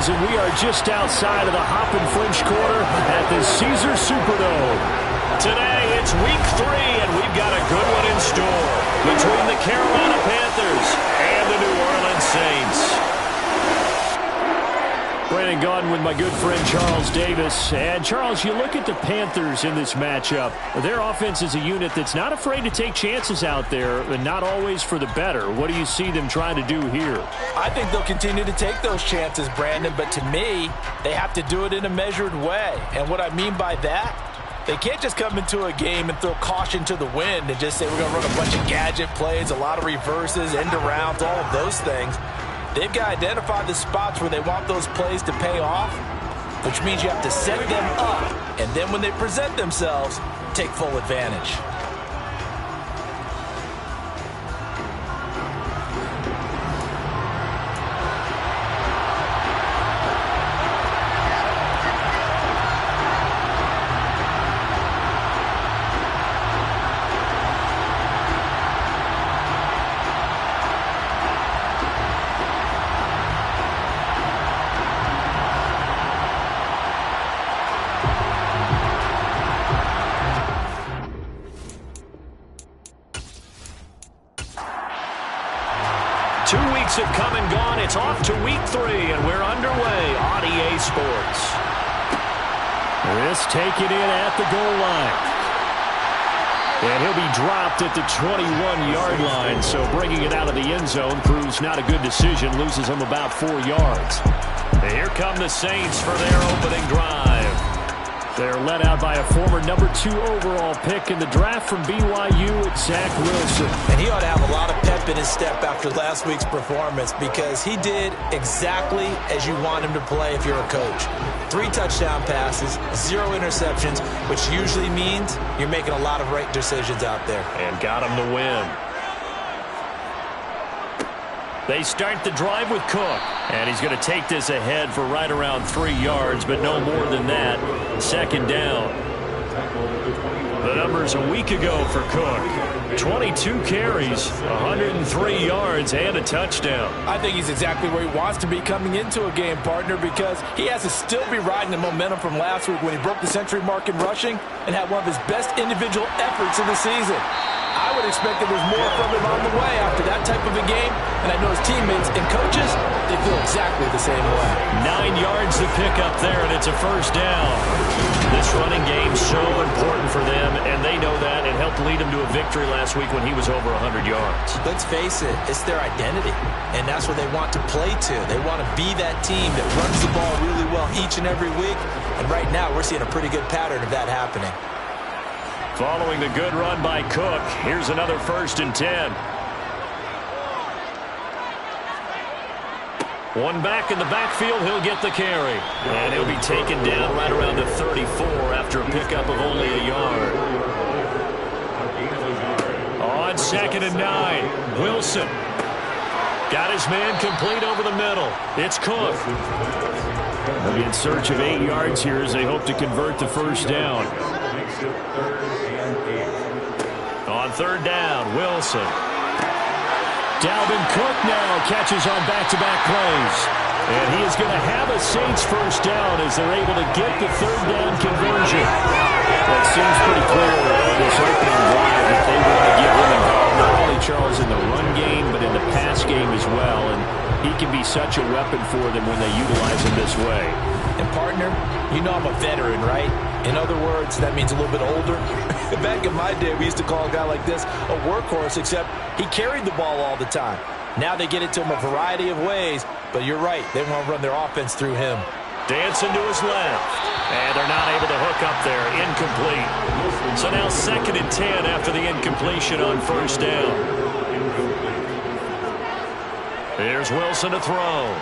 Panthers, and we are just outside of the Hoppin' French Quarter at the Caesars Superdome. Today, it's week 3, and we've got a good one in store between the Carolina Panthers and the New Orleans Saints. Brandon Gaudin with my good friend Charles Davis. And, Charles, you look at the Panthers in this matchup. Their offense is a unit that's not afraid to take chances out there, and not always for the better. What do you see them trying to do here? I think they'll continue to take those chances, Brandon, but to me, they have to do it in a measured way. And what I mean by that, they can't just come into a game and throw caution to the wind and just say we're going to run a bunch of gadget plays, a lot of reverses, end arounds, all of those things. They've got to identify the spots where they want those plays to pay off, which means you have to set them up, and then when they present themselves, take full advantage. Have come and gone. It's off to week 3, and we're underway on EA Sports. This taken in at the goal line. And he'll be dropped at the 21-yard line, so bringing it out of the end zone proves not a good decision, loses him about 4 yards. And here come the Saints for their opening drive. They're led out by a former number 2 overall pick in the draft from BYU, Zach Wilson. And he ought to have a lot of pep in his step after last week's performance, because he did exactly as you want him to play if you're a coach. 3 touchdown passes, 0 interceptions, which usually means you're making a lot of right decisions out there. And got him to win. They start the drive with Cook. And he's going to take this ahead for right around 3 yards, but no more than that. Second down. The numbers a week ago for Cook. 22 carries, 103 yards, and a touchdown. I think he's exactly where he wants to be coming into a game, partner, because he has to still be riding the momentum from last week when he broke the century mark in rushing and had one of his best individual efforts of the season. I would expect that there's more from him on the way after that type of a game, and I know his teammates and coaches, they feel exactly the same way. 9 yards to pick up there, and it's a first down. This running game's so important for them, and they know that. It helped lead them to a victory last week when he was over 100 yards. Let's face it, it's their identity, and that's what they want to play to. They want to be that team that runs the ball really well each and every week, and right now we're seeing a pretty good pattern of that happening. Following the good run by Cook, here's another 1st and 10. One back in the backfield, he'll get the carry. And he'll be taken down right around the 34 after a pickup of only a yard. On 2nd and 9, Wilson. Got his man complete over the middle. It's Cook. They'll be in search of 8 yards here as they hope to convert the first down. On 3rd down, Wilson. Dalvin Cook now catches on back-to-back plays. And he is going to have a Saints first down as they're able to get the 3rd down conversion. Well, it seems pretty clear this opening drive that they want to get him involved, not only, Charles, in the run game, but in the pass game as well. And he can be such a weapon for them when they utilize him this way. And, partner, you know I'm a veteran, right? In other words, that means a little bit older. Back in my day, we used to call a guy like this a workhorse, except he carried the ball all the time. Now they get it to him a variety of ways, but you're right. They want to run their offense through him. Dancing to his left. And they're not able to hook up there. Incomplete. So now 2nd and 10 after the incompletion on 1st down. Here's Wilson to throw.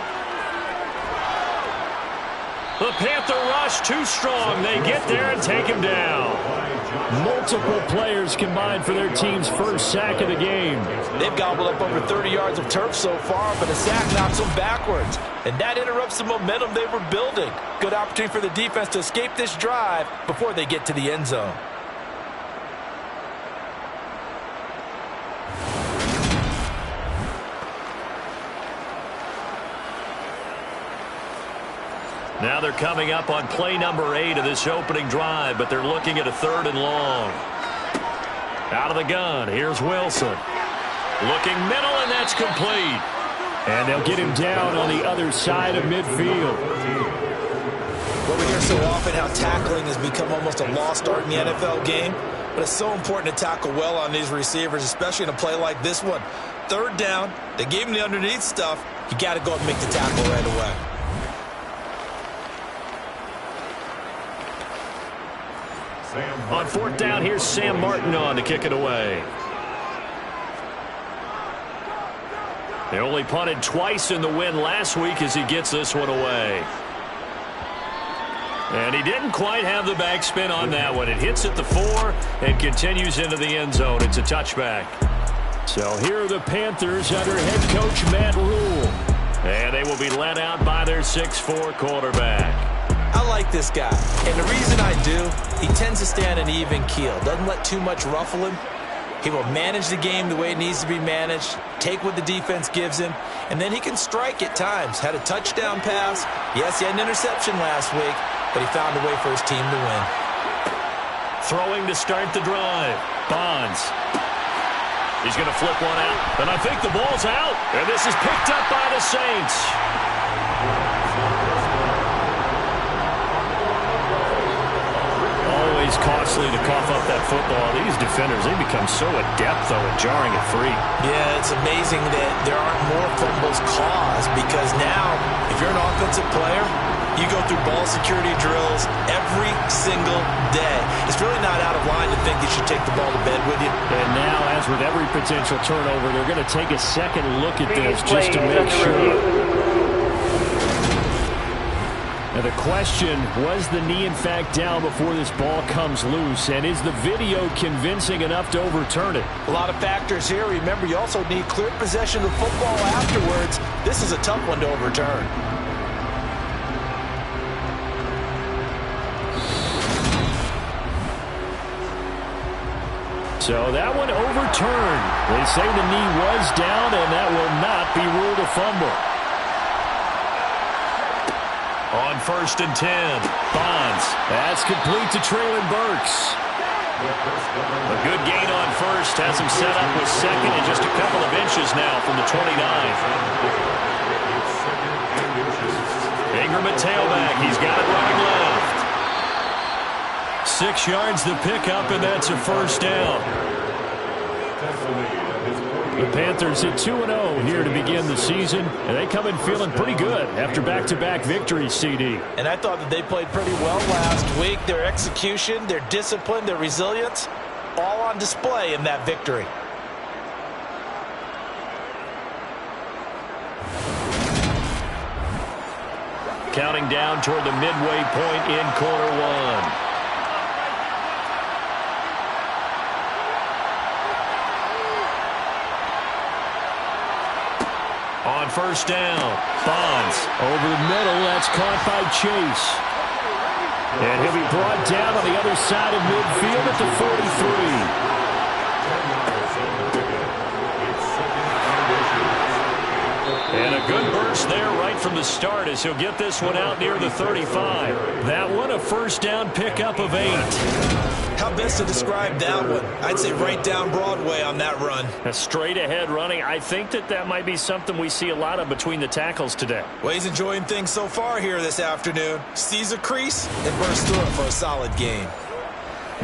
The Panther rush too strong. They get there and take him down. Multiple players combined for their team's first sack of the game. They've gobbled up over 30 yards of turf so far, but a sack knocks them backwards. And that interrupts the momentum they were building. Good opportunity for the defense to escape this drive before they get to the end zone. Now they're coming up on play number 8 of this opening drive, but they're looking at a 3rd and long. Out of the gun, here's Wilson. Looking middle, and that's complete. And they'll get him down on the other side of midfield. Well, we hear so often how tackling has become almost a lost art in the NFL game, but it's so important to tackle well on these receivers, especially in a play like this one. 3rd down, they gave him the underneath stuff. You got to go and make the tackle right away. On 4th down, here's Sam Martin on to kick it away. They only punted twice in the win last week as he gets this one away. And he didn't quite have the backspin on that one. It hits at the 4 and continues into the end zone. It's a touchback. So here are the Panthers under head coach Matt Rule. And they will be led out by their 6'4" quarterback. I like this guy, and the reason I do, he tends to stand an even keel. Doesn't let too much ruffle him. He will manage the game the way it needs to be managed, take what the defense gives him, and then he can strike at times. Had a touchdown pass. Yes, he had an interception last week, but he found a way for his team to win. Throwing to start the drive. Bonds. He's going to flip one out, and I think the ball's out. And this is picked up by the Saints. Always costly to cough up that football. These defenders, they become so adept, though, at jarring it free. Yeah, it's amazing that there aren't more fumbles caused, because now, if you're an offensive player, you go through ball security drills every single day. It's really not out of line to think you should take the ball to bed with you. And now, as with every potential turnover, they're going to take a second look at this just to make sure. Now the question, was the knee in fact down before this ball comes loose? And is the video convincing enough to overturn it? A lot of factors here. Remember, you also need clear possession of the football afterwards. This is a tough one to overturn. So that one overturned. They say the knee was down, and that will not be ruled a fumble. On 1st and 10, Bonds. That's complete to Traylon Burks. A good gain on 1st. Has him set up with 2nd and just a couple of inches now from the 29. Ingram at tailback. He's got it running left. 6 yards the pickup, and that's a 1st down. The Panthers at 2-0 here to begin the season, and they come in feeling pretty good after back-to-back victories, CD. And I thought that they played pretty well last week. Their execution, their discipline, their resilience, all on display in that victory. Counting down toward the midway point in quarter 1. On 1st down, Bonds. Over the middle, that's caught by Chase. And he'll be brought down on the other side of midfield at the 43. And a good burst there right from the start as he'll get this one out near the 35. That one a 1st down pickup of 8. How best to describe that one? I'd say right down Broadway on that run. A straight ahead running. I think that might be something we see a lot of between the tackles today. Well, he's enjoying things so far here this afternoon. Sees a crease and bursts through it for a solid gain.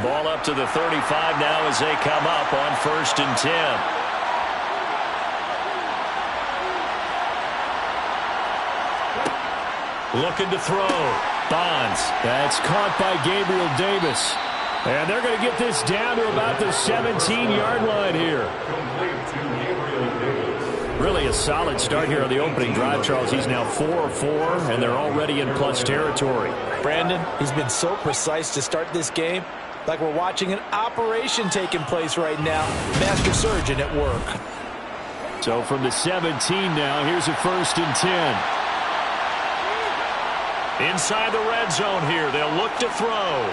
Ball up to the 35 now as they come up on 1st and 10. Looking to throw. Bonds. That's caught by Gabriel Davis. And they're going to get this down to about the 17-yard line here. Really a solid start here on the opening drive, Charles. He's now 4 of 4, and they're already in plus territory. Brandon, he's been so precise to start this game, like we're watching an operation taking place right now. Master surgeon at work. So from the 17 now, here's a 1st and 10. Inside the red zone here, they'll look to throw.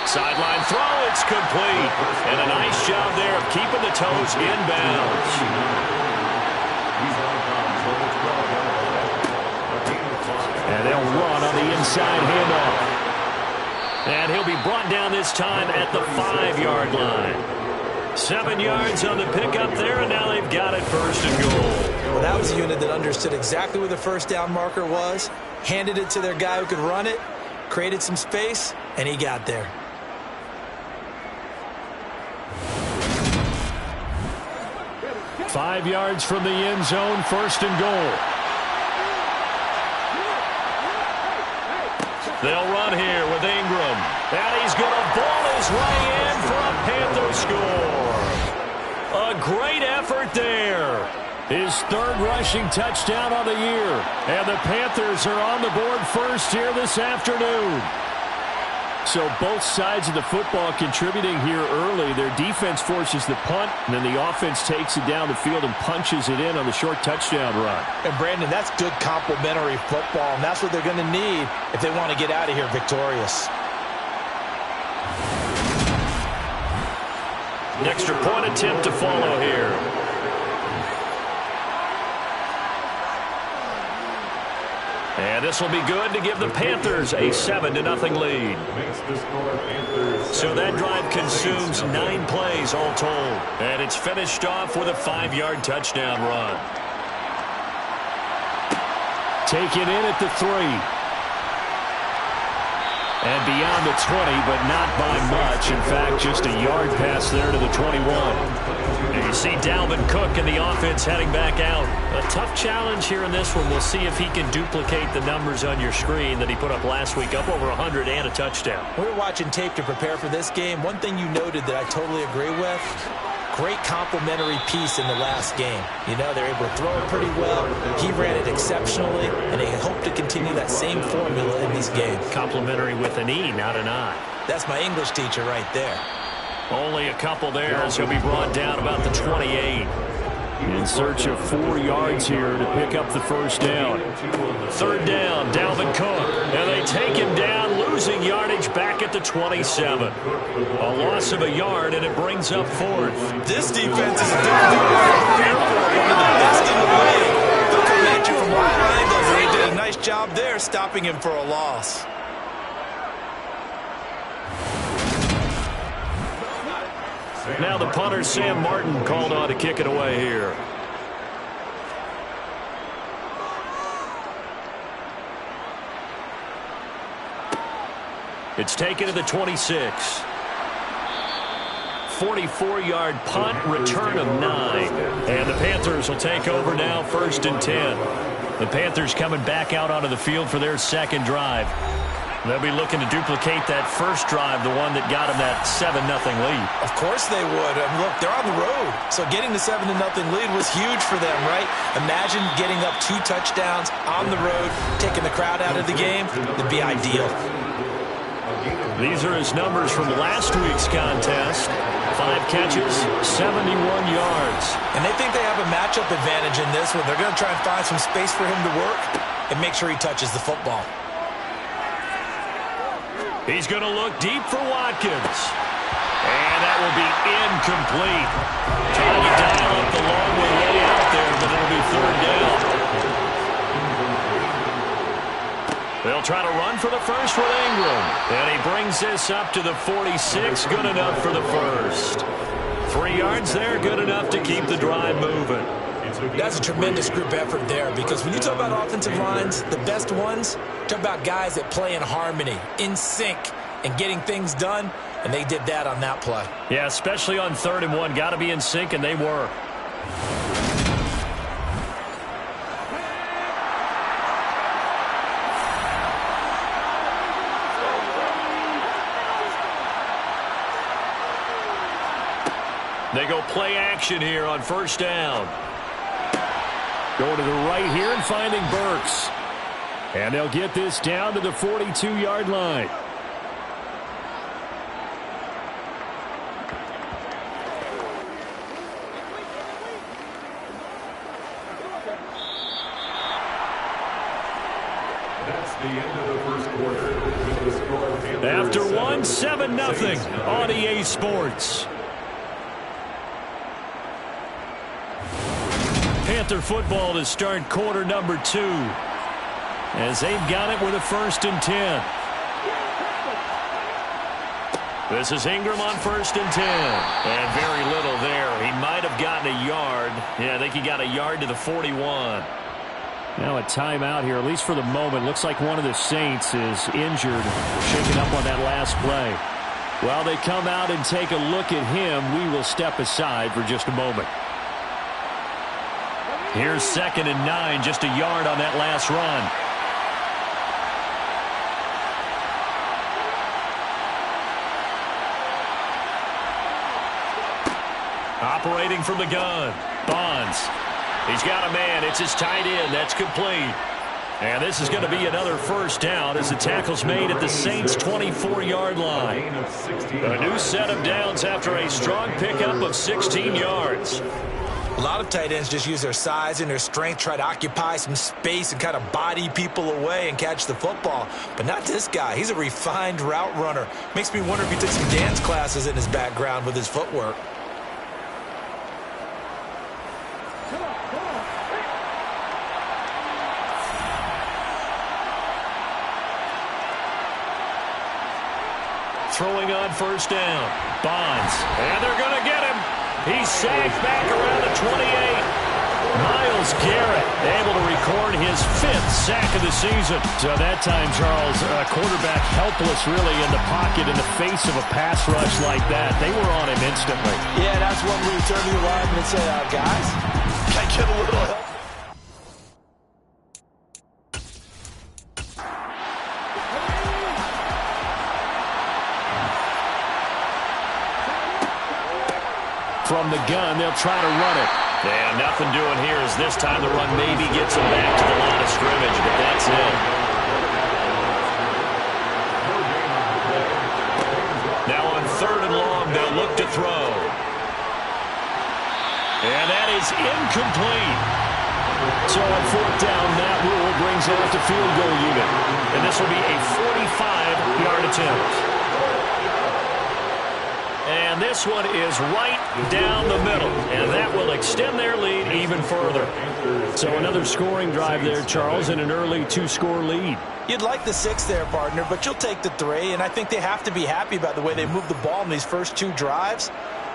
Sideline throw, it's complete. And a nice job there of keeping the toes inbounds. And they'll they'll run on the inside handoff. And he'll be brought down this time at the 5-yard line. 7 yards on the pickup there, and now they've got it first and goal. Well, that was a unit that understood exactly where the first down marker was, handed it to their guy who could run it, created some space, and he got there. Five yards from the end zone, first and goal. They'll run here with Ingram. And he's going to ball his way in for a Panther score. A great effort there. His third rushing touchdown of the year. And the Panthers are on the board first here this afternoon. So both sides of the football contributing here early. Their defense forces the punt, and then the offense takes it down the field and punches it in on the short touchdown run. And, Brandon, that's good complementary football, and that's what they're going to need if they want to get out of here victorious. An extra point attempt to follow here. And this will be good to give the Panthers a 7-0 lead. So that drive consumes 9 plays all told. And it's finished off with a 5-yard touchdown run. Taken in at the 3. And beyond the 20, but not by much. In fact, just a yard pass there to the 21. And you see Dalvin Cook and the offense heading back out. A tough challenge here in this one. We'll see if he can duplicate the numbers on your screen that he put up last week, up over 100 and a touchdown. We were watching tape to prepare for this game. One thing you noted that I totally agree with, great complementary piece in the last game. You know, they're able to throw it pretty well. He ran it exceptionally, and they hope to continue that same formula in these games. Complimentary with an E, not an I. That's my English teacher right there. Only a couple there as he'll be brought down about the 28. In search of 4 yards here to pick up the first down. Third down, Dalvin Cook. And they take him down, losing yardage back at the 27. A loss of a yard, and it brings up fourth. This defense is one of the best in the league. They'll come at you from all angles, and they did a nice job there stopping him for a loss. Now the punter, Sam Martin, called on to kick it away here. It's taken to the 26. 44-yard punt, return of 9. And the Panthers will take over now, first and 10. The Panthers coming back out onto the field for their second drive. They'll be looking to duplicate that first drive, the one that got them that 7-0 lead. Of course they would. Look, they're on the road, so getting the 7-0 lead was huge for them, right? Imagine getting up 2 touchdowns on the road, taking the crowd out of the game. It'd be ideal. These are his numbers from last week's contest. 5 catches, 71 yards. And they think they have a matchup advantage in this one. They're going to try and find some space for him to work and make sure he touches the football. He's going to look deep for Watkins. And that will be incomplete. Trying to dial up the long way out there, but it'll be third down. They'll try to run for the first with Ingram. And he brings this up to the 46. Good enough for the first. 3 yards there, good enough to keep the drive moving. That's a tremendous group effort there, because when you talk about offensive lines, the best ones, talk about guys that play in harmony, in sync, and getting things done, and they did that on that play. Yeah, especially on 3rd and 1. Got to be in sync, and they were. They go play action here on first down. Going to the right here and finding Burks. And they'll get this down to the 42-yard line. That's the end of the first quarter. With the score After 1, 7-0 on EA Sports. Panther football to start quarter number 2. as they've got it with a 1st and 10. This is Ingram on 1st and 10. And very little there. He might have gotten a yard. Yeah, I think he got a yard to the 41. Now a timeout here, at least for the moment. Looks like one of the Saints is injured, shaken up on that last play. While they come out and take a look at him, we will step aside for just a moment. Here's 2nd and 9, just a yard on that last run. Operating from the gun, Bonds. He's got a man. It's his tight end. That's complete. And this is going to be another 1st down as the tackle's made at the Saints' 24-yard line. A new set of downs after a strong pickup of 16 yards. A lot of tight ends just use their size and their strength, try to occupy some space and kind of body people away and catch the football. But not this guy. He's a refined route runner. Makes me wonder if he took some dance classes in his background with his footwork. Throwing on 1st down. Bonds. And they're going to get him. He's sacked back around the 28. Myles Garrett able to record his 5th sack of the season. So that time, Charles, quarterback helpless really in the pocket in the face of a pass rush like that. They were on him instantly. Yeah, that's one where you turn to your lineman and say, guys, can I get a little help? From the gun, they'll try to run it. Yeah, nothing doing here as this time the run maybe gets him back to the line of scrimmage, but that's it. Now on 3rd and long, they'll look to throw. And that is incomplete. So on 4th down, Matt Rule brings out the field goal unit. And this will be a 45-yard attempt. And this one is right down the middle. And that will extend their lead even further. So another scoring drive there, Charles, and an early 2-score lead. You'd like the 6 there, partner, but you'll take the 3. And I think they have to be happy about the way they move the ball in these first 2 drives.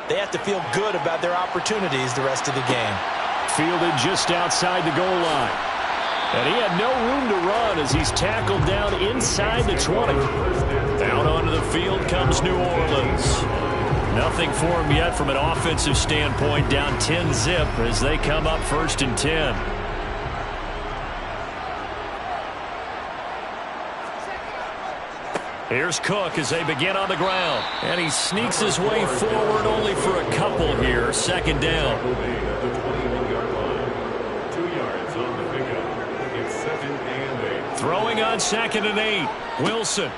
They have to feel good about their opportunities the rest of the game. Fielded just outside the goal line. And he had no room to run as he's tackled down inside the 20. Out onto the field comes New Orleans. Nothing for him yet from an offensive standpoint, down 10-zip as they come up 1st and 10. Here's Cook as they begin on the ground. And he sneaks his way forward only for a couple here. 2nd down. 2 yards on the pickup. It's 2nd and 8. Throwing on 2nd and 8. Wilson.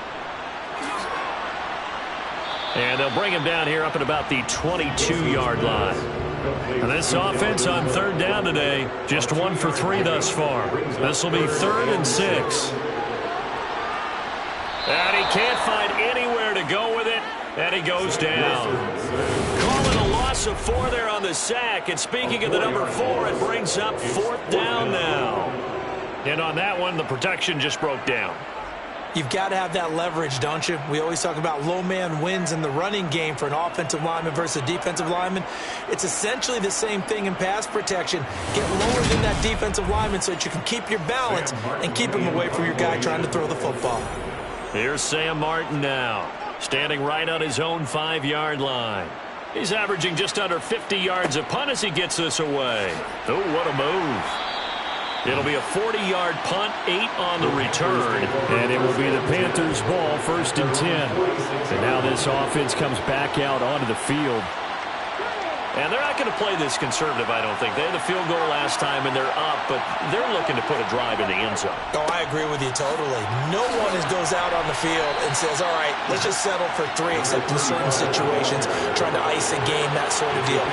And they'll bring him down here up at about the 22-yard line. And this offense on 3rd down today, just 1 for 3 thus far. This will be 3rd and 6. And he can't find anywhere to go with it, and he goes down. Calling a loss of 4 there on the sack. And speaking of the number 4, it brings up 4th down now. And on that one, the protection just broke down. You've got to have that leverage, don't you? We always talk about low man wins in the running game for an offensive lineman versus a defensive lineman. It's essentially the same thing in pass protection. Get lower than that defensive lineman so that you can keep your balance and keep him away from your guy trying to throw the football. Here's Sam Martin now, standing right on his own 5-yard line. He's averaging just under 50 yards a punt as he gets this away. Oh, what a move. It'll be a 40-yard punt, 8 on the return. And it will be the Panthers' ball, 1st and 10. And now this offense comes back out onto the field. And they're not going to play this conservative, I don't think. They had the field goal last time, and they're up, but they're looking to put a drive in the end zone. Oh, I agree with you totally. No one goes out on the field and says, all right, let's just settle for 3, except in certain situations, trying to ice a game, that sort of deal.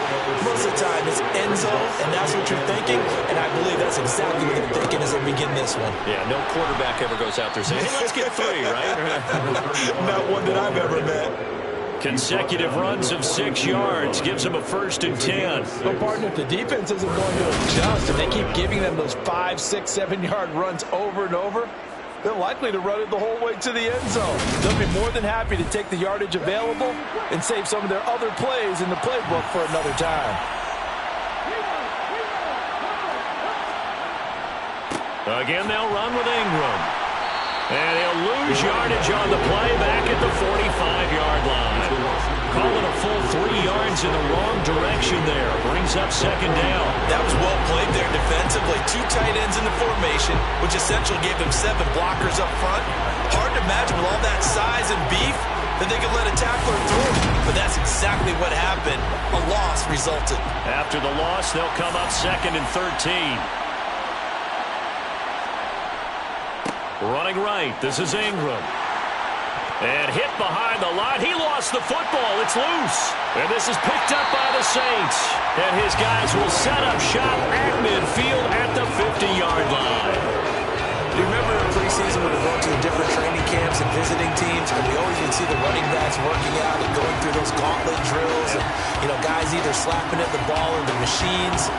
Most of the time, it's end zone, and that's what you're thinking, and I believe that's exactly what they're thinking as they begin this one. Yeah, no quarterback ever goes out there saying, hey, let's get 3, right? Not one that I've ever met. Consecutive runs of 6 yards gives them a 1st and 10. But, partner, if the defense isn't going to adjust and they keep giving them those 5, 6, 7-yard runs over and over, they're likely to run it the whole way to the end zone. They'll be more than happy to take the yardage available and save some of their other plays in the playbook for another time. Again, they'll run with Ingram. And he'll lose yardage on the play back at the 45-yard line. Calling a full 3 yards in the wrong direction there. Brings up 2nd down. That was well played there defensively. 2 tight ends in the formation, which essentially gave them 7 blockers up front. Hard to imagine with all that size and beef that they could let a tackler through. But that's exactly what happened. A loss resulted. After the loss, they'll come up 2nd and 13. Running right, this is Ingram. And hit behind the line. He lost the football. It's loose. And this is picked up by the Saints. And his guys will set up shop at midfield at the 50-yard line. You remember in preseason when we were going to the different training camps and visiting teams, and we always would see the running backs working out and going through those gauntlet drills, and, guys either slapping at the ball or the machines.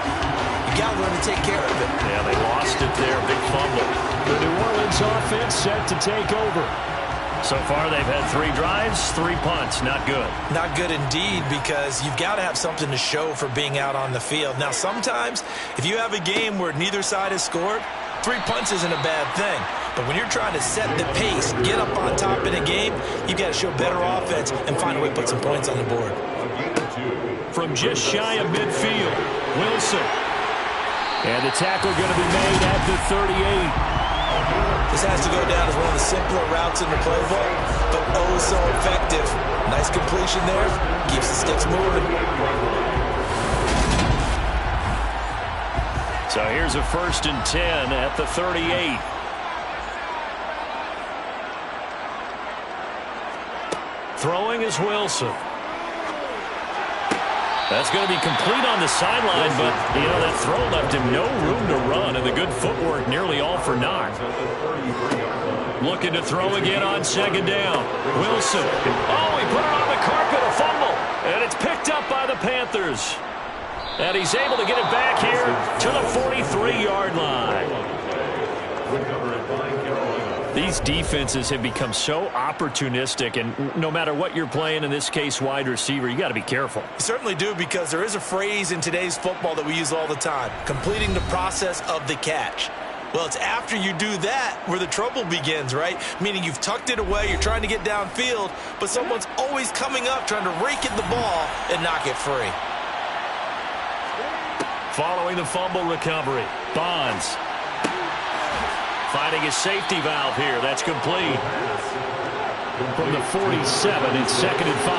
You got to learn to take care of it. Yeah, they lost it there. Big fumble. The New Orleans offense set to take over. So far, they've had 3 drives, 3 punts. Not good. Not good indeed, because you've got to have something to show for being out on the field. Now, sometimes, if you have a game where neither side has scored, 3 punts isn't a bad thing. But when you're trying to set the pace, get up on top in a game, you've got to show better offense and find a way to put some points on the board. From just shy of midfield, Wilson. And the tackle going to be made at the 38. This has to go down as one of the simpler routes in the playbook, but oh so effective. Nice completion there. Keeps the sticks moving. So here's a 1st and 10 at the 38. Throwing is Wilson. That's going to be complete on the sideline, but, that throw left him no room to run, and the good footwork nearly all for naught. Looking to throw again on 2nd down. Wilson. Oh, he put it on the carpet, a fumble, and it's picked up by the Panthers. And he's able to get it back here to the 43-yard line. These defenses have become so opportunistic, and no matter what you're playing, in this case wide receiver, you got to be careful. You certainly do, because there is a phrase in today's football that we use all the time, completing the process of the catch. Well, it's after you do that where the trouble begins, right? Meaning you've tucked it away, you're trying to get downfield, but someone's always coming up trying to rake at the ball and knock it free. Following the fumble recovery, Bonds. Finding a safety valve here. That's complete. From the 47, it's 2nd and 5.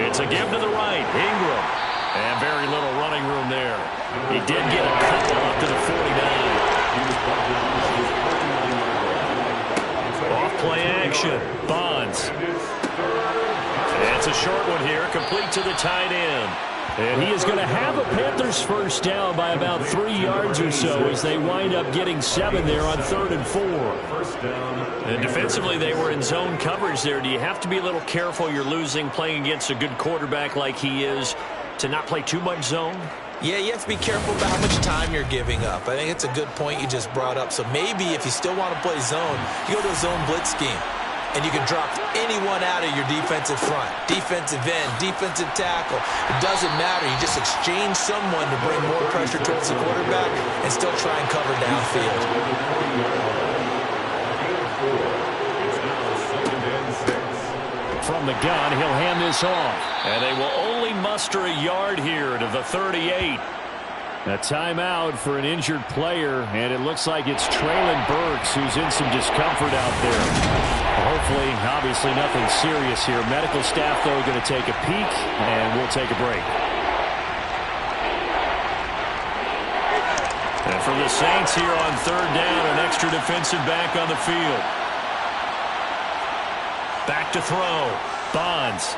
It's a give to the right. Ingram. And very little running room there. He did get a couple up to the 49. Off play action. Bonds. And it's a short one here. Complete to the tight end. And he is going to have a Panthers 1st down by about 3 yards or so as they wind up getting 7 there on 3rd and 4. And defensively, they were in zone coverage there. Do you have to be a little careful? You're losing, playing against a good quarterback like he is, to not play too much zone? Yeah, you have to be careful about how much time you're giving up. I think it's a good point you just brought up. So maybe if you still want to play zone, you go to a zone blitz scheme. And you can drop anyone out of your defensive front, defensive end, defensive tackle. It doesn't matter. You just exchange someone to bring more pressure towards the quarterback and still try and cover downfield. From the gun, he'll hand this off. And they will only muster a yard here to the 38. A timeout for an injured player, and it looks like it's Traylon Burks who's in some discomfort out there. Hopefully, obviously nothing serious here. Medical staff, though, going to take a peek, and we'll take a break. And for the Saints here on 3rd down, an extra defensive back on the field. Back to throw. Bonds.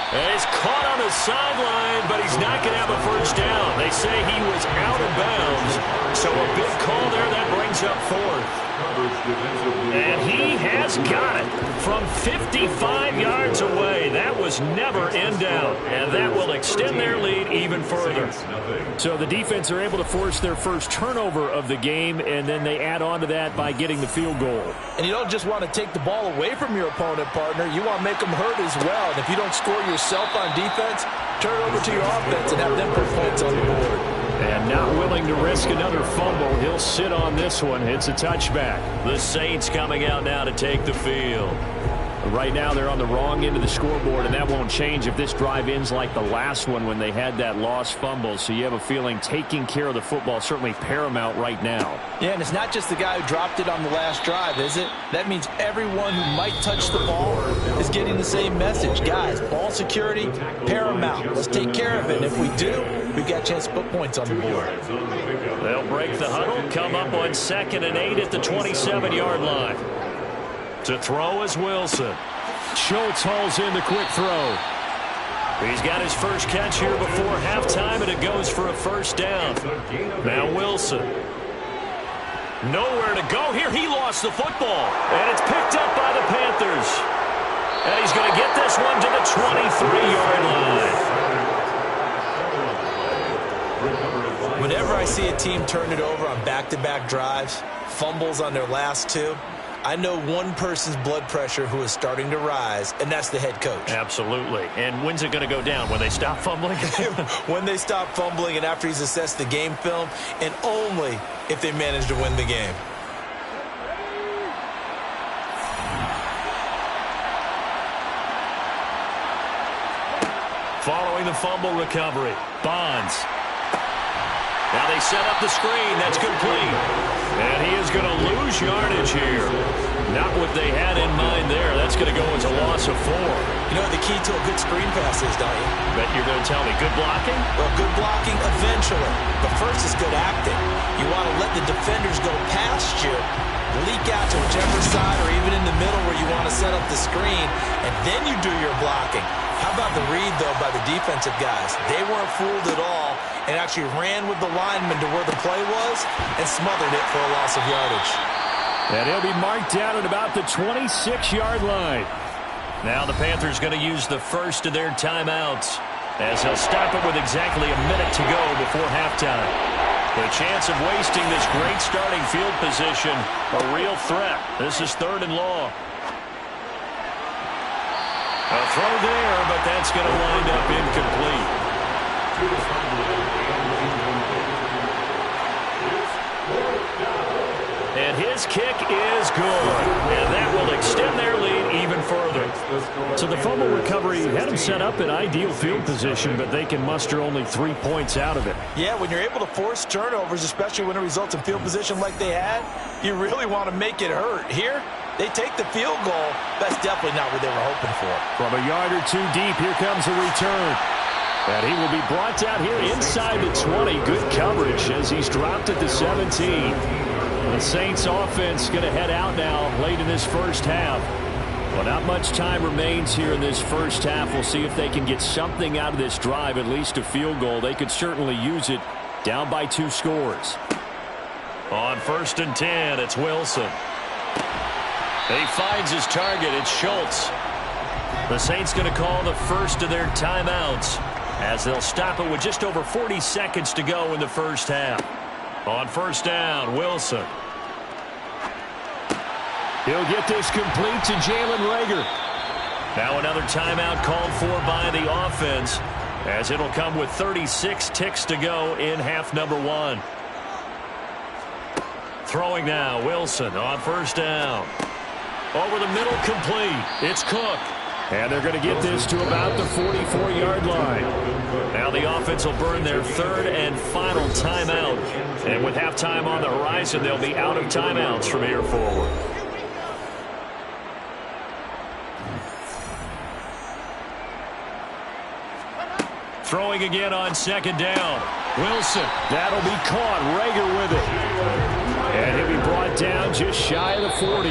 And he's caught on the sideline, but he's not going to have a 1st down. They say he was out of bounds. So a big call there that brings up 4th. And he has got it from 55 yards away. That was never in doubt, and that will extend their lead even further. So the defense are able to force their first turnover of the game, and then they add on to that by getting the field goal. And you don't just want to take the ball away from your opponent, partner. You want to make them hurt as well. And if you don't score yourself on defense, turn it over to your offense and have them put points on the board. And not willing to risk another fumble. He'll sit on this one. It's a touchback. The Saints coming out now to take the field. Right now they're on the wrong end of the scoreboard, and that won't change if this drive ends like the last one when they had that lost fumble. So you have a feeling taking care of the football certainly paramount right now. Yeah, and it's not just the guy who dropped it on the last drive, is it? That means everyone who might touch the ball is getting the same message. Guys, ball security, paramount. Let's take care of it. And if we do, we've got a chance to put points on the board. They'll break the huddle, come up on 2nd and 8 at the 27-yard line. To throw is Wilson. Schultz hauls in the quick throw. He's got his first catch here before halftime, and it goes for a first down. Now Wilson. Nowhere to go here. He lost the football, and it's picked up by the Panthers. And he's going to get this one to the 23-yard line. Whenever I see a team turn it over on back-to-back drives, fumbles on their last two, I know one person's blood pressure who is starting to rise, and that's the head coach. Absolutely. And when's it going to go down? When they stop fumbling? When they stop fumbling and after he's assessed the game film, and only if they manage to win the game. Following the fumble recovery, Bonds. Now they set up the screen. That's complete. And he is going to lose yardage here. Not what they had in mind there. That's going to go as a loss of 4. You know what the key to a good screen pass is, don't you? Bet you're going to tell me good blocking? Well, good blocking eventually. But first is good acting. You want to let the defenders go past you, leak out to whichever side or even in the middle where you want to set up the screen, and then you do your blocking. How about the read, though, by the defensive guys? They weren't fooled at all and actually ran with the lineman to where the play was and smothered it for a loss of yardage. And he'll be marked down at about the 26-yard line. Now the Panthers going to use the first of their timeouts as they'll stop it with exactly a minute to go before halftime. The chance of wasting this great starting field position, a real threat. This is 3rd and long. A throw there, but that's going to wind up incomplete. And his kick is good. And that will extend their lead even further. So the fumble recovery had them set up in ideal field position, but they can muster only 3 points out of it. Yeah, when you're able to force turnovers, especially when it results in field position like they had, you really want to make it hurt. Here, they take the field goal. That's definitely not what they were hoping for. From a yard or two deep, here comes a return. And he will be brought down here inside the 20. Good coverage as he's dropped at the 17. The Saints offense going to head out now late in this first half. Well, not much time remains here in this first half. We'll see if they can get something out of this drive, at least a field goal. They could certainly use it down by 2 scores. On 1st and 10, it's Wilson. He finds his target. It's Schultz. The Saints going to call the first of their timeouts as they'll stop it with just over 40 seconds to go in the first half. On 1st down, Wilson. He'll get this complete to Jalen Reagor. Now another timeout called for by the offense as it'll come with 36 ticks to go in half number 1. Throwing now, Wilson on 1st down. Over the middle, complete. It's Cook. And they're going to get this to about the 44-yard line. Now the offense will burn their 3rd and final timeout. And with halftime on the horizon, they'll be out of timeouts from here forward. Throwing again on 2nd down. Wilson. That'll be caught. Reagor with it. And he'll be brought down just shy of the 40.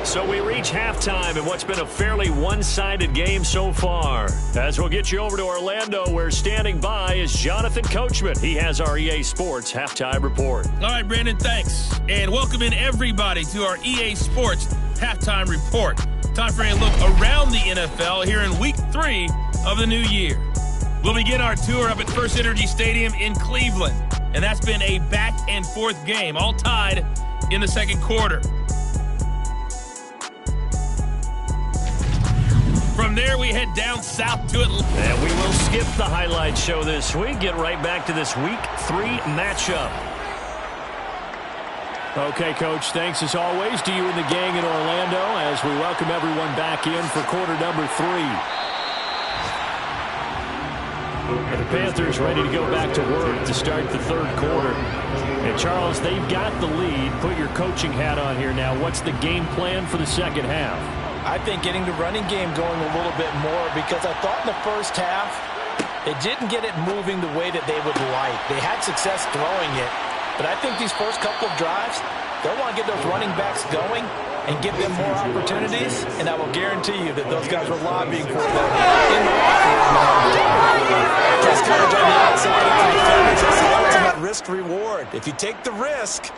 So we reach halftime in what's been a fairly one-sided game so far. As we'll get you over to Orlando, where standing by is Jonathan Coachman. He has our EA Sports halftime report. All right, Brandon, thanks. And welcome in everybody to our EA Sports halftime report. Time for a look around the NFL here in Week 3 of the new year. We'll begin our tour up at First Energy Stadium in Cleveland. And that's been a back-and-forth game, all tied in the second quarter. From there, we head down south to Atlanta. And we will skip the highlight show this week. Get right back to this Week 3 matchup. Okay, Coach, thanks as always to you and the gang in Orlando as we welcome everyone back in for quarter number 3. The Panthers ready to go back to work to start the third quarter. And, Charles, they've got the lead. Put your coaching hat on here now. What's the game plan for the second half? I think getting the running game going a little bit more, because I thought in the first half they didn't get it moving the way that they would like. They had success throwing it, but I think these first couple of drives, they'll want to get those running backs going and give them more opportunities, and I will guarantee you that those guys were lobbying for them in the locker room. Press coverage on the outside of the defenders. That's the ultimate risk-reward. If you take the risk,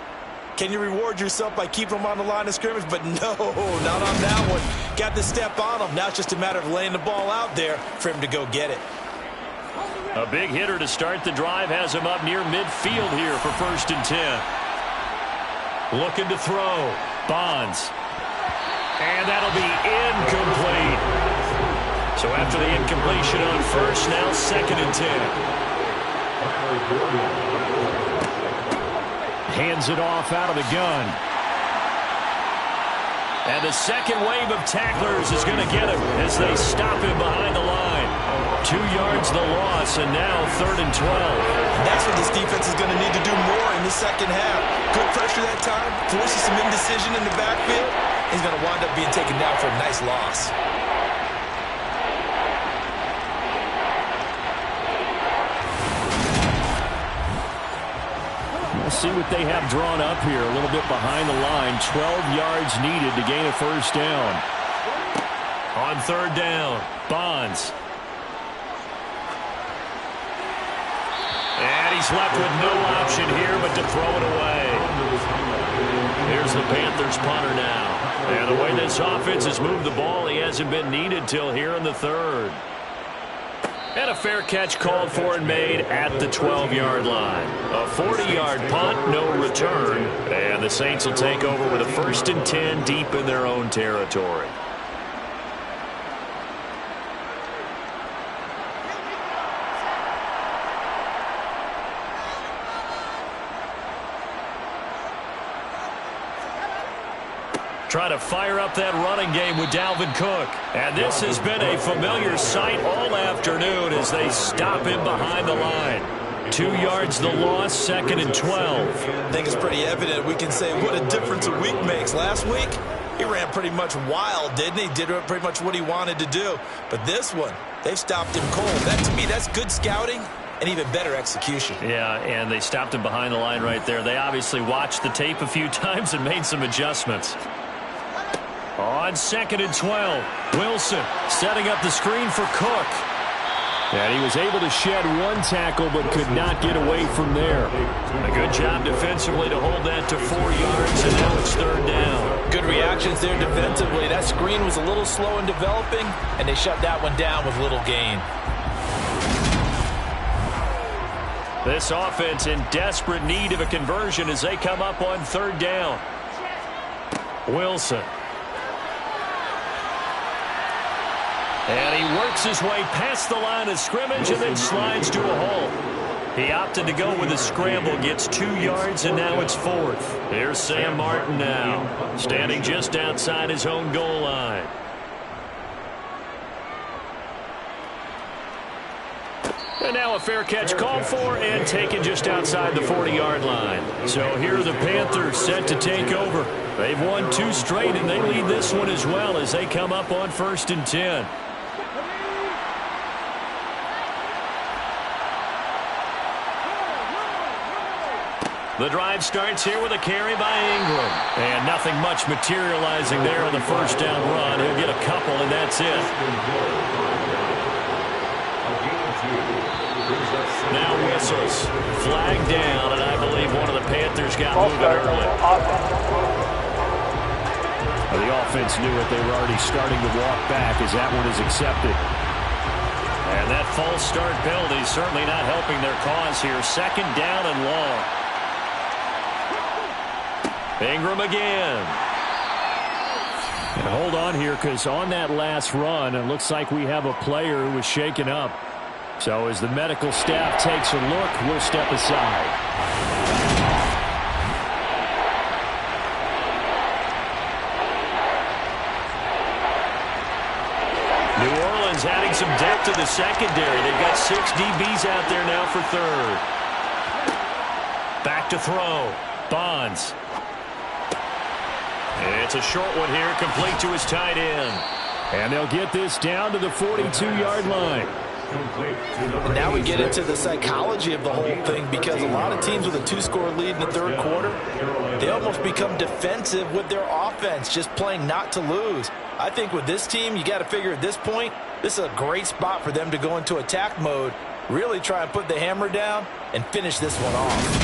can you reward yourself by keeping them on the line of scrimmage? But no, not on that one. Got to step on them. Now it's just a matter of laying the ball out there for him to go get it. A big hitter to start the drive has him up near midfield here for 1st and 10. Looking to throw. Bonds. And that'll be incomplete. So after the incompletion on first, now 2nd and 10. Hands it off out of the gun. And the second wave of tacklers is going to get him as they stop him behind the line. 2 yards the loss, and now 3rd and 12. That's what this defense is going to need to do more in the second half. Good pressure that time, forces some indecision in the backfield. He's going to wind up being taken down for a nice loss. We'll see what they have drawn up here. A little bit behind the line. 12 yards needed to gain a first down. On 3rd down, Bonds. And he's left with no option here but to throw it away. Here's the Panthers punter now. And the way this offense has moved the ball, he hasn't been needed till here in the 3rd. And a fair catch called for and made at the 12-yard line. A 40-yard punt, no return. And the Saints will take over with a 1st and 10 deep in their own territory. Try to fire up that running game with Dalvin Cook. And this has been a familiar sight all afternoon as they stop him behind the line. 2 yards the loss, 2nd and 12. I think it's pretty evident. We can say what a difference a week makes. Last week, he ran pretty much wild, didn't he? Did pretty much what he wanted to do. But this one, they've stopped him cold. That, to me, that's good scouting and even better execution. Yeah, and they stopped him behind the line right there. They obviously watched the tape a few times and made some adjustments. On 2nd and 12, Wilson setting up the screen for Cook. And he was able to shed one tackle but could not get away from there. A good job defensively to hold that to 4 yards, and now it's 3rd down. Good reactions there defensively. That screen was a little slow in developing, and they shut that one down with little gain. This offense in desperate need of a conversion as they come up on 3rd down. Wilson. And he works his way past the line of scrimmage and then slides to a hole. He opted to go with a scramble, gets 2 yards, and now it's 4th. Here's Sam Martin now, standing just outside his own goal line. And now a fair catch called for and taken just outside the 40-yard line. So here are the Panthers set to take over. They've won 2 straight, and they lead this one as well as they come up on 1st and 10. The drive starts here with a carry by Ingram. And nothing much materializing there on the first down run. He'll get a couple, and that's it. Now whistles. Flag down, and I believe one of the Panthers got moving early. The offense knew it. They were already starting to walk back as that one is accepted. And that false start penalty is certainly not helping their cause here. Second down and long. Ingram again. And hold on here, because on that last run, it looks like we have a player who was shaken up. So as the medical staff takes a look, we'll step aside. New Orleans adding some depth to the secondary. They've got 6 DBs out there now for third. Back to throw. Bonds. It's a short one here, complete to his tight end. And they'll get this down to the 42-yard line. And now we get into the psychology of the whole thing, because a lot of teams with a 2-score lead in the third quarter, they almost become defensive with their offense, just playing not to lose. I think with this team, you got to figure at this point, this is a great spot for them to go into attack mode, really try and put the hammer down and finish this one off.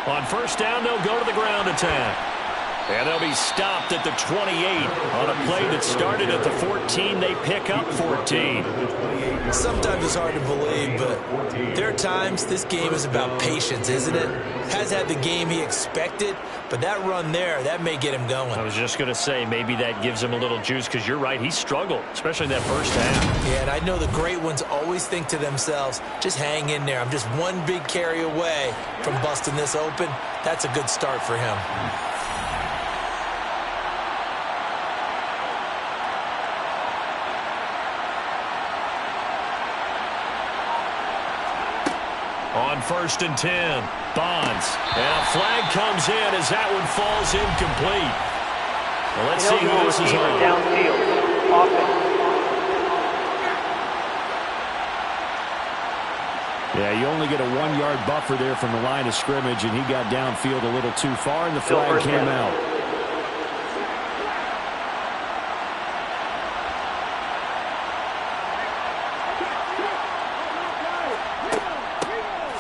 On first down, they'll go to the ground attack. And they'll be stopped at the 28. On a play that started at the 14, they pick up 14. Sometimes it's hard to believe, but there are times this game is about patience, isn't it? Has had the game he expected, but that run there, that may get him going. I was just going to say, maybe that gives him a little juice, because you're right, he struggled, especially in that first half. Yeah, and I know the great ones always think to themselves, just hang in there. I'm just one big carry away from busting this open. That's a good start for him. On first and 10, Bonds. And a flag comes in as that one falls incomplete. Well, let's see who this is on. Downfield. Offense. Yeah, you only get a 1-yard buffer there from the line of scrimmage, and he got downfield a little too far, and the flag came out.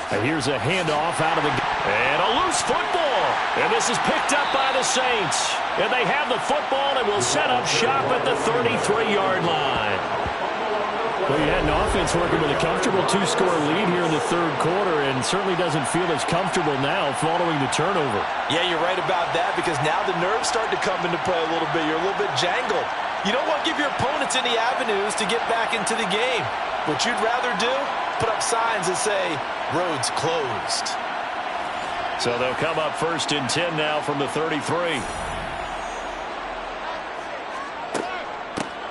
And here's a handoff out of the... And a loose football. And this is picked up by the Saints. And they have the football and will set up shop at the 33-yard line. Well, you had an offense working with a comfortable 2-score lead here in the third quarter, and certainly doesn't feel as comfortable now following the turnover. Yeah, you're right about that, because now the nerves start to come into play a little bit. You're a little bit jangled. You don't want to give your opponents any avenues to get back into the game. What you'd rather do, put up signs that say, roads closed. So they'll come up first and 10 now from the 33.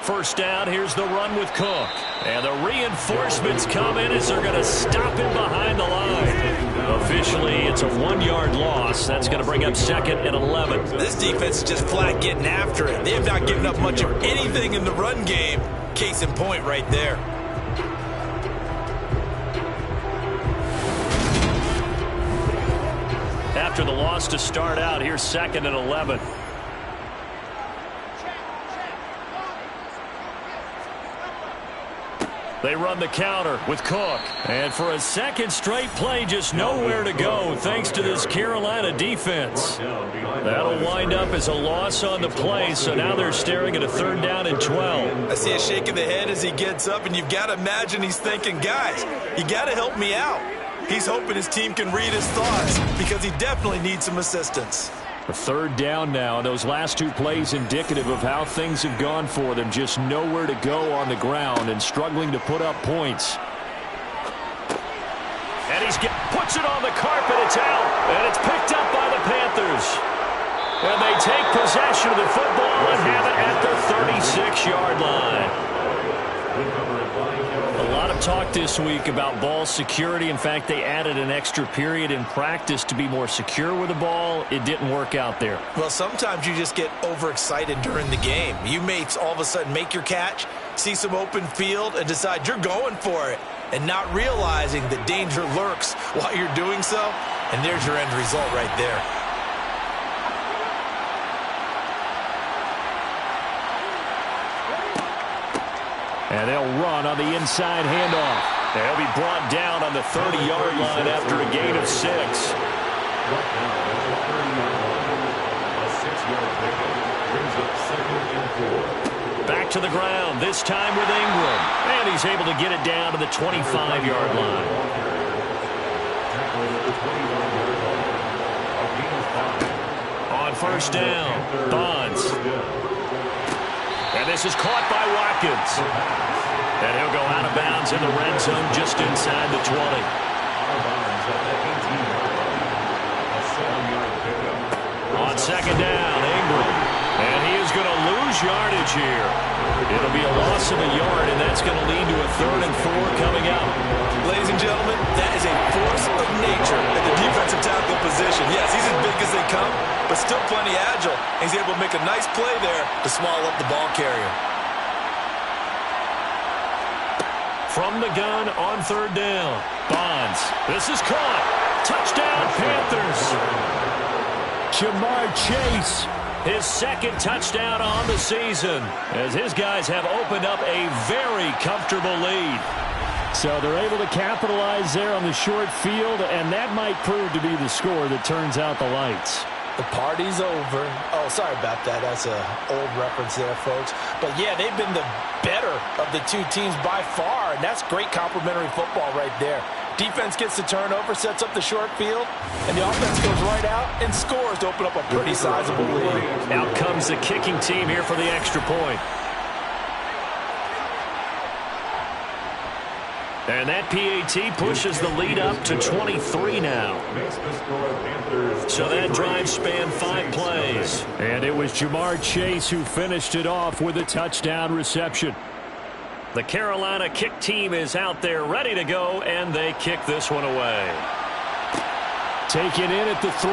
First down, here's the run with Cook. And the reinforcements come in as they're going to stop him behind the line. Officially, it's a 1-yard loss. That's going to bring up second and 11. This defense is just flat getting after it. They have not given up much of anything in the run game. Case in point right there. After the loss to start out, here's second and 11. They run the counter with Cook. And for a second straight play, just nowhere to go thanks to this Carolina defense. That'll wind up as a loss on the play, so now they're staring at a third down and 12. I see a shake of the head as he gets up, and you've got to imagine he's thinking, guys, you got to help me out. He's hoping his team can read his thoughts, because he definitely needs some assistance. A third down now. Those last 2 plays indicative of how things have gone for them. Just nowhere to go on the ground and struggling to put up points. And puts it on the carpet. It's out. And it's picked up by the Panthers. And they take possession of the football and have it at the 36-yard line. A lot of talk this week about ball security. In fact, they added an extra period in practice to be more secure with the ball. It didn't work out there. Well, sometimes you just get overexcited during the game. You may all of a sudden make your catch, see some open field, and decide you're going for it, and not realizing the danger lurks while you're doing so, and there's your end result right there. And they'll run on the inside handoff. They'll be brought down on the 30-yard line after a gain of 6. Back to the ground, this time with Ingram. And he's able to get it down to the 25-yard line. On first down, Bonds. And this is caught by Watkins. And he'll go out of bounds in the red zone just inside the 20. On second down, Ingram. And he is going to lose yardage here. It'll be a loss of a yard, and that's going to lead to a 3rd and 4 coming up. Ladies and gentlemen, that is a force of nature at the defensive tackle position. Yes, he's as big as they come, but still plenty agile. He's able to make a nice play there to swallow up the ball carrier. From the gun on 3rd down, Bonds. This is caught. Touchdown, Panthers. Jamar Chase, his 2nd touchdown on the season, as his guys have opened up a very comfortable lead. So they're able to capitalize there on the short field, and that might prove to be the score that turns out the lights. The party's over. Oh, sorry about that. That's an old reference there, folks. But, yeah, they've been the better of the two teams by far, and that's great complimentary football right there. Defense gets the turnover, sets up the short field, and the offense goes right out and scores to open up a pretty sizable lead. Out comes the kicking team here for the extra point. And that PAT pushes the lead up to 23 now. So that drive spanned 5 plays. And it was Jamar Chase who finished it off with a touchdown reception. The Carolina kick team is out there ready to go, and they kick this one away. Taken in at the 3.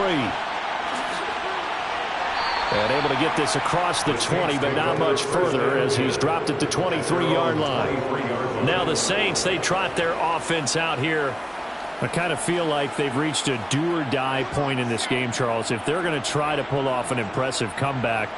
And able to get this across the 20, but not much further as he's dropped it to 23-yard line. Now the Saints, they trot their offense out here. I kind of feel like they've reached a do-or-die point in this game, Charles. If they're going to try to pull off an impressive comeback,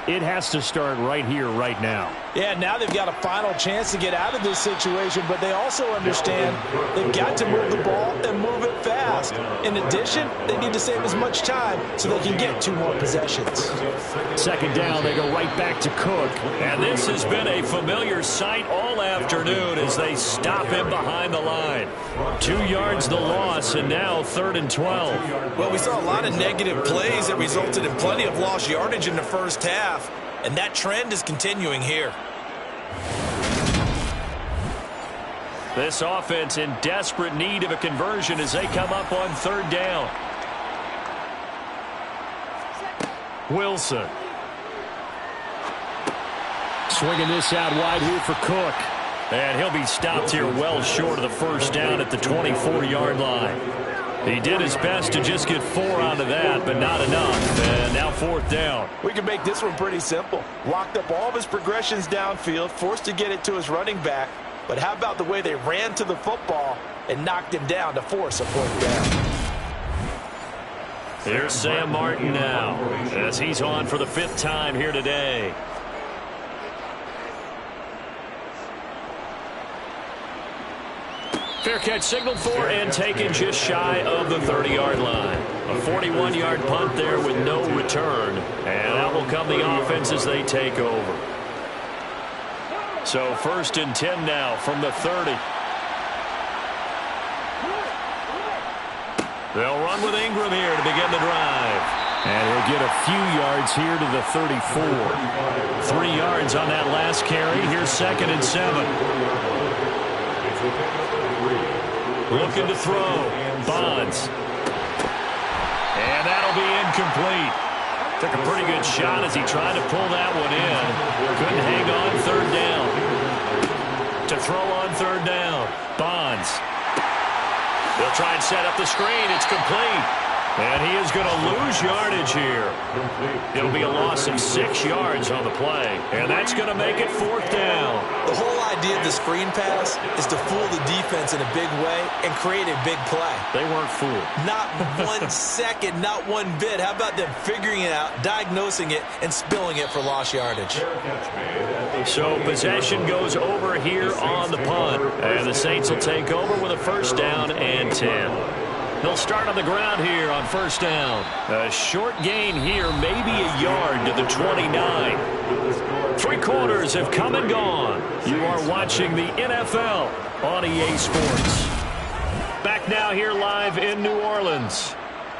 it has to start right here, right now. Yeah, now they've got a final chance to get out of this situation, but they also understand they've got to move the ball and move it fast. In addition, they need to save as much time so they can get 2 more possessions. Second down, they go right back to Cook. And this has been a familiar sight all afternoon as they stop him behind the line. 2 yards the loss, and now 3rd and 12. Well, we saw a lot of negative plays that resulted in plenty of lost yardage in the first half, and that trend is continuing here. This offense in desperate need of a conversion as they come up on 3rd down. Wilson. Swinging this out wide here for Cook. And he'll be stopped here well short of the first down at the 24-yard line. He did his best to just get 4 onto that, but not enough. And now 4th down. We can make this one pretty simple. Locked up all of his progressions downfield, forced to get it to his running back. But how about the way they ran to the football and knocked him down to force a 4th down? Here's Sam Martin now as he's on for the 5th time here today. Fair catch signaled for and taken just shy of the 30-yard line. A 41-yard punt there with no return. And out will come the offense as they take over. So 1st and 10 now from the 30. They'll run with Ingram here to begin the drive. And he'll get a few yards here to the 34. 3 yards on that last carry. Here's 2nd and 7. Looking to throw. Bonds. And that'll be incomplete. Took a pretty good shot as he tried to pull that one in. Couldn't hang on 3rd down. To throw on 3rd down. Bonds. They'll try and set up the screen. It's complete. And he is going to lose yardage here. It'll be a loss of 6 yards on the play. And that's going to make it 4th down. The whole idea of the screen pass is to fool the defense in a big way and create a big play. They weren't fooled. Not 1 second, not 1 bit. How about them figuring it out, diagnosing it, and spilling it for lost yardage? So possession goes over here on the punt. And the Saints will take over with a 1st down and 10. They'll start on the ground here on 1st down. A short gain here, maybe a yard to the 29. 3 quarters have come and gone. You are watching the NFL on EA Sports. Back now here live in New Orleans.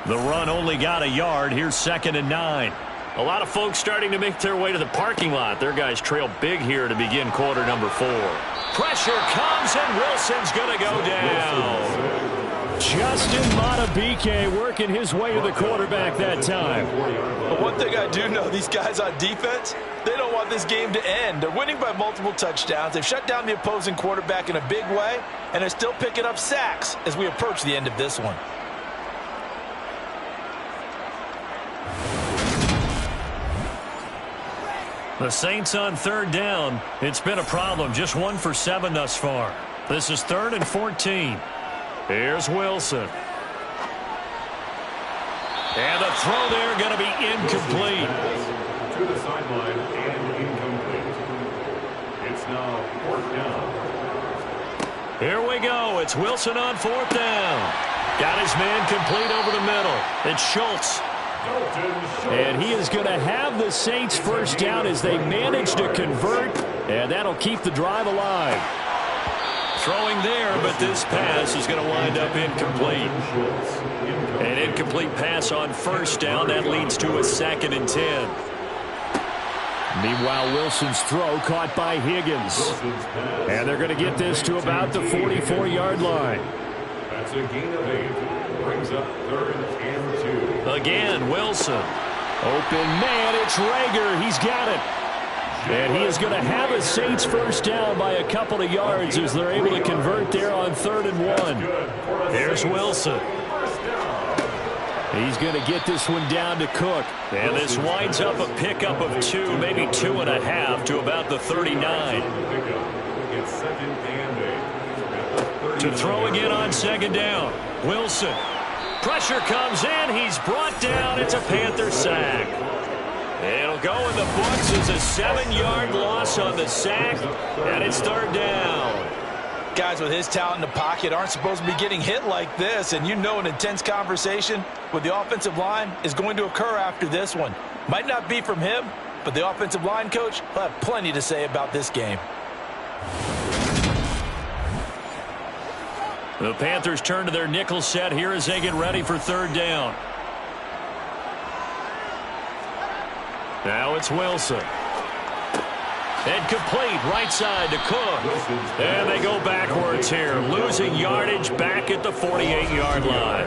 The run only got a yard. Here's 2nd and 9. A lot of folks starting to make their way to the parking lot. Their guys trail big here to begin quarter number 4. Pressure comes, and Wilson's going to go down. Justin Madubuike working his way to the quarterback that time. But one thing I do know, these guys on defense, they don't want this game to end. They're winning by multiple touchdowns. They've shut down the opposing quarterback in a big way, and they're still picking up sacks as we approach the end of this one. The Saints on 3rd down. It's been a problem. Just 1 for 7 thus far. This is 3rd and 14. Here's Wilson. And the throw there going to be incomplete. To the sideline and incomplete. It's now 4th down. Here we go. It's Wilson on 4th down. Got his man complete over the middle. It's Schultz. And he is going to have the Saints 1st down as they manage to convert. And that'll keep the drive alive. Throwing there, but this pass is going to wind up incomplete. An incomplete pass on 1st down. That leads to a 2nd and 10. Meanwhile, Wilson's throw caught by Higgins. And they're going to get this to about the 44-yard line. That's a gain of 8. Brings up 3rd and 2. Again, Wilson. Open man, it's Rager. He's got it. And he is going to have a Saints 1st down by a couple of yards as they're able to convert there on 3rd and 1. Here's Wilson. He's going to get this one down to Cook. And this winds up a pickup of 2, maybe 2.5 to about the 39. It's 2nd and 8. To throw again on 2nd down. Wilson. Pressure comes in. He's brought down. It's a Panther sack. It'll go in the books as a 7-yard loss on the sack, and it's 3rd down. Guys with his talent in the pocket aren't supposed to be getting hit like this, and you know an intense conversation with the offensive line is going to occur after this one. Might not be from him, but the offensive line coach will have plenty to say about this game. The Panthers turn to their nickel set here as they get ready for 3rd down. Now it's Wilson. And complete right side to Cook. And they go backwards here, losing yardage back at the 48-yard line.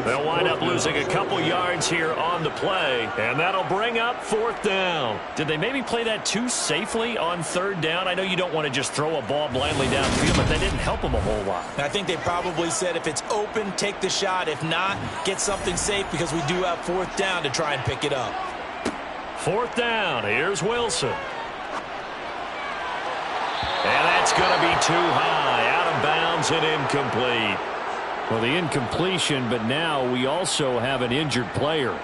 They'll wind up losing a couple yards here on the play, and that'll bring up 4th down. Did they maybe play that too safely on 3rd down? I know you don't want to just throw a ball blindly downfield, but that didn't help them a whole lot. I think they probably said if it's open, take the shot. If not, get something safe because we do have 4th down to try and pick it up. 4th down. Here's Wilson. And that's going to be too high. Out of bounds and incomplete. Well, the incompletion, but now we also have an injured player.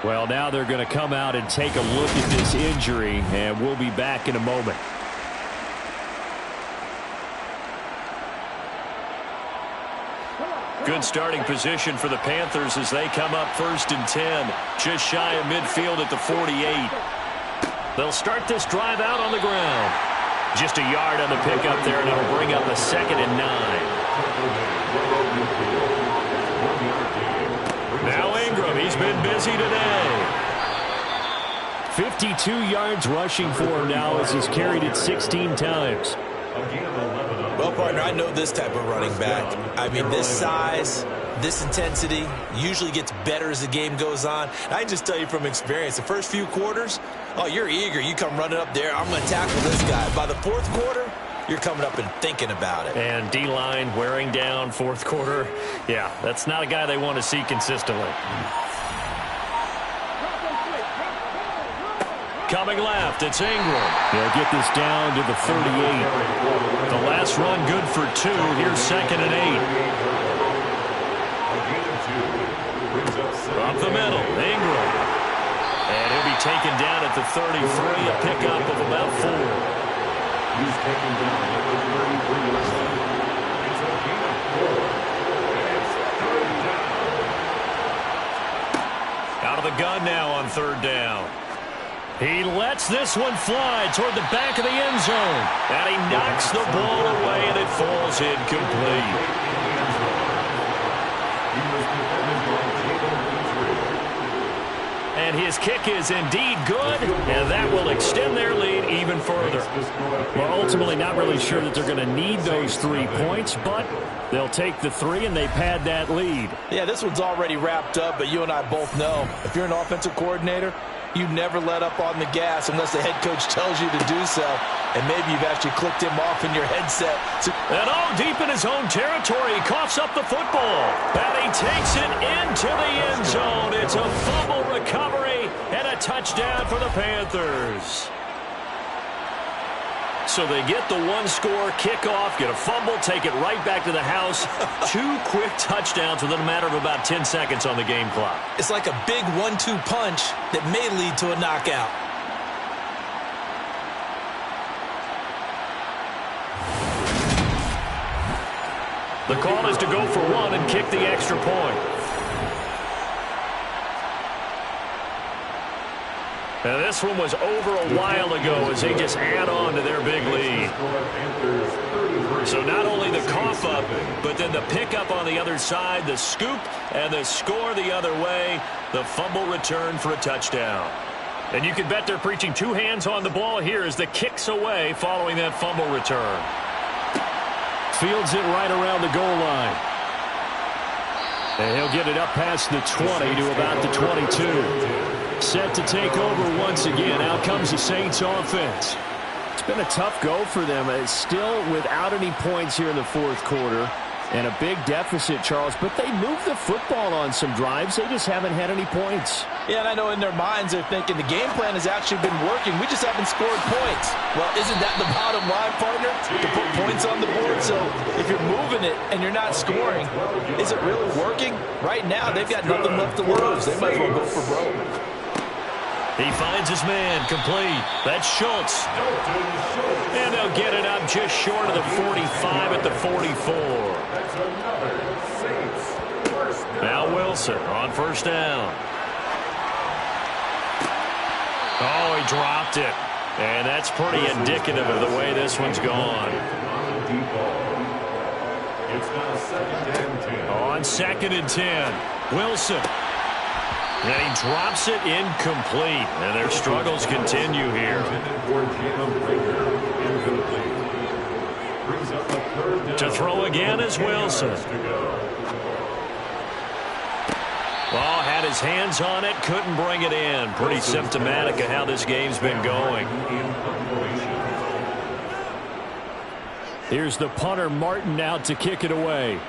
Well, now they're going to come out and take a look at this injury, and we'll be back in a moment. Good starting position for the Panthers as they come up 1st and 10. Just shy of midfield at the 48. They'll start this drive out on the ground. Just a yard on the pickup there, and it'll bring up a 2nd and 9. Now Ingram, he's been busy today. 52 yards rushing for him now as he's carried it 16 times. Well, partner, I know this type of running back. I mean, this size, this intensity usually gets better as the game goes on. I can just tell you from experience, the first few quarters, oh, you're eager. You come running up there, I'm going to tackle this guy. By the 4th quarter, you're coming up and thinking about it. And D-line wearing down fourth quarter. Yeah, that's not a guy they want to see consistently. Coming left, it's Ingram. They'll get this down to the 38. The last run good for 2. Here's 2nd and 8. Up the middle, Ingram. And he'll be taken down at the 33, a pickup of about 4. He's taken down at the 33. It's a gain of 4. It's 3rd down. Out of the gun now on 3rd down. He lets this one fly toward the back of the end zone. And he knocks the ball away, and it falls incomplete. And his kick is indeed good, and that will extend their lead even further. Well, ultimately not really sure that they're going to need those 3 points, but they'll take the 3, and they've had that lead. Yeah, this one's already wrapped up, but you and I both know if you're an offensive coordinator, you never let up on the gas unless the head coach tells you to do so. And maybe you've actually clicked him off in your headset. And all deep in his own territory, he coughs up the football. And he takes it into the end zone. It's a fumble recovery and a touchdown for the Panthers. So they get the 1-score kickoff, get a fumble, take it right back to the house. 2 quick touchdowns within a matter of about 10 seconds on the game clock. It's like a big 1-2 punch that may lead to a knockout. The call is to go for 1 and kick the extra point. And this one was over a while ago as they just add on to their big lead. So not only the cough up, but then the pickup on the other side, the scoop, and the score the other way, the fumble return for a touchdown. And you can bet they're preaching 2 hands on the ball here as the kick's away following that fumble return. Fields it right around the goal line. And he'll get it up past the 20 to about the 22. Set to take over once again. Out comes the Saints offense. It's been a tough go for them. It's still without any points here in the fourth quarter. And a big deficit, Charles. But they moved the football on some drives. They just haven't had any points. Yeah, and I know in their minds they're thinking the game plan has actually been working. We just haven't scored points. Well, isn't that the bottom line, partner? To put points on the board. So if you're moving it and you're not scoring, is it really working? Right now, they've got nothing left to lose. They might as well go for broke. He finds his man, complete. That's Schultz. And they'll get it up just short of the 45 at the 44. Now Wilson on 1st down. Oh, he dropped it. And that's pretty indicative of the way this one's gone. On 2nd and 10, Wilson. And he drops it incomplete. And their struggles continue here. To throw again is Wilson. Well, had his hands on it, couldn't bring it in. Pretty symptomatic of how this game's been going. Here's the punter, Martin, out to kick it away.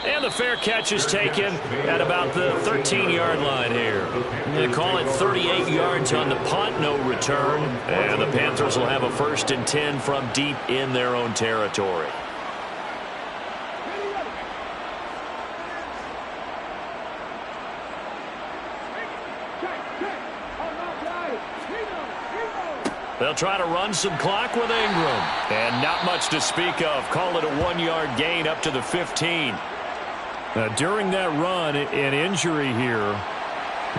And the fair catch is taken at about the 13-yard line here. They call it 38 yards on the punt, no return. And the Panthers will have a 1st and 10 from deep in their own territory. They'll try to run some clock with Ingram. And not much to speak of. Call it a 1-yard gain up to the 15. During that run, an injury here.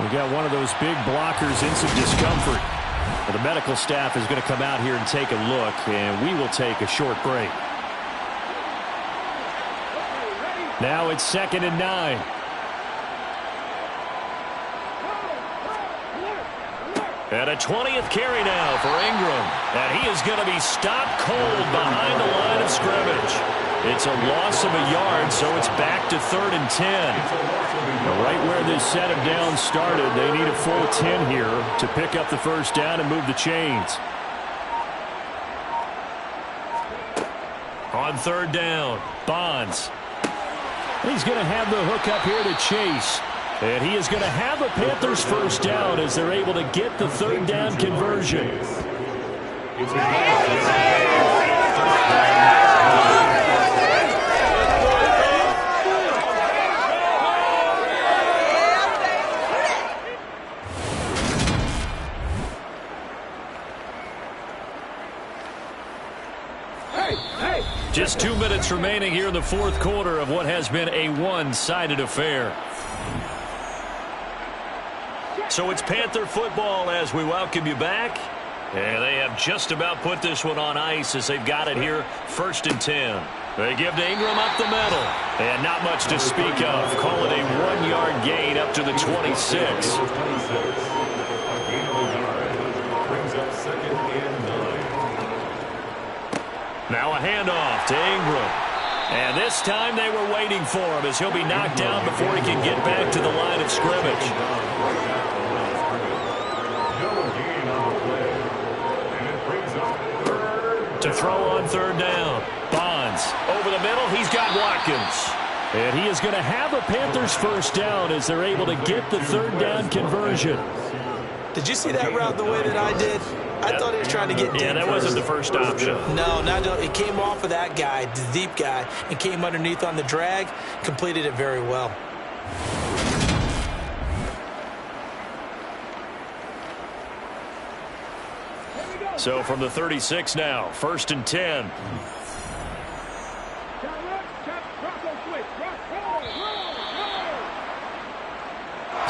We got one of those big blockers in some discomfort. Well, the medical staff is going to come out here and take a look, and we will take a short break. Now it's 2nd and 9. And a 20th carry now for Ingram. And he is going to be stopped cold behind the line of scrimmage. It's a loss of a yard, so it's back to 3rd and 10. Right where this set of downs started, they need a full 10 here to pick up the 1st down and move the chains. On third down, Bonds. He's going to have the hook up here to Chase. And he is going to have the Panthers first down as they're able to get the third down conversion. Just 2 minutes remaining here in the fourth quarter of what has been a one-sided affair. So it's Panther football as we welcome you back. And they have just about put this one on ice as they've got it here, 1st and 10. They give to Ingram up the middle. And not much to speak of. Call it a 1-yard gain up to the 26. Now a handoff to Ingram. And this time they were waiting for him as he'll be knocked down before he can get back to the line of scrimmage. To throw on third down. Bonds over the middle. He's got Watkins. And he is going to have a Panthers first down as they're able to get the third down conversion. Did you see that route the way that I did? I thought he was trying to get deep. Yeah, that wasn't the first option. No, it came off of that guy, the deep guy, and came underneath on the drag. Completed it very well. So from the 36 now, 1st and 10.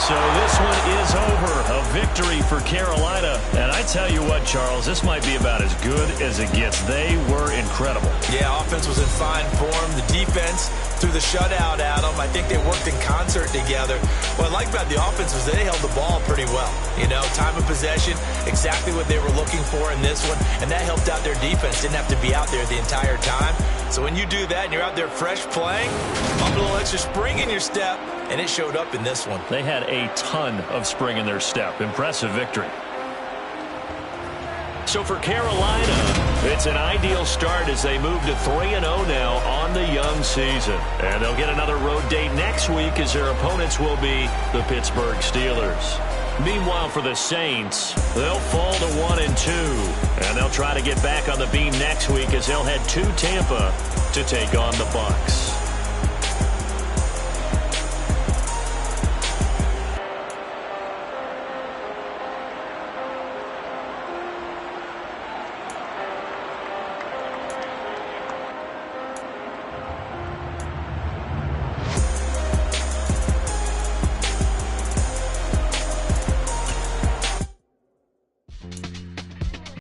So this one is over. A victory for Carolina. And I tell you what, Charles, this might be about as good as it gets. They were incredible. Yeah, offense was in fine form. The defense threw the shutout at them. I think they worked in concert together. What I like about the offense was they held the ball pretty well. You know, time of possession, exactly what they were looking for in this one. And that helped out their defense. Didn't have to be out there the entire time. So when you do that and you're out there fresh playing, a little extra spring in your step, and it showed up in this one. They had a ton of spring in their step. Impressive victory. So for Carolina, it's an ideal start as they move to 3-0 now on the young season. And they'll get another road date next week as their opponents will be the Pittsburgh Steelers. Meanwhile, for the Saints, they'll fall to 1-2. And they'll try to get back on the beam next week as they'll head to Tampa to take on the Bucs.